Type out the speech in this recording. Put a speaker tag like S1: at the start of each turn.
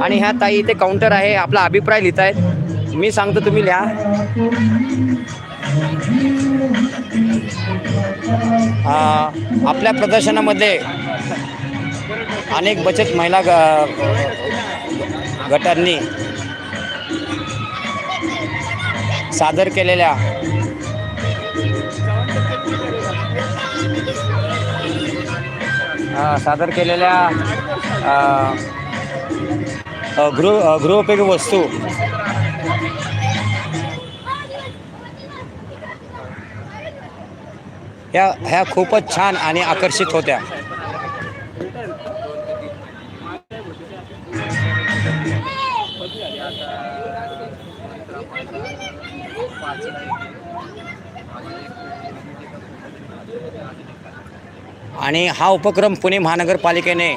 S1: आणि ह्या ताई इथे काउंटर आहे, आपला अभिप्राय लिहित आहेत. मी सांगतो तुम्ही लिहा. आपल्या प्रदर्शनामध्ये अनेक बचत महिला गटांनी सादर केलेल्या गृहोपयोगी वस्तू ह्या खूपच छान आणि आकर्षित होत्या. आणि हा उपक्रम पुणे महानगरपालिकेने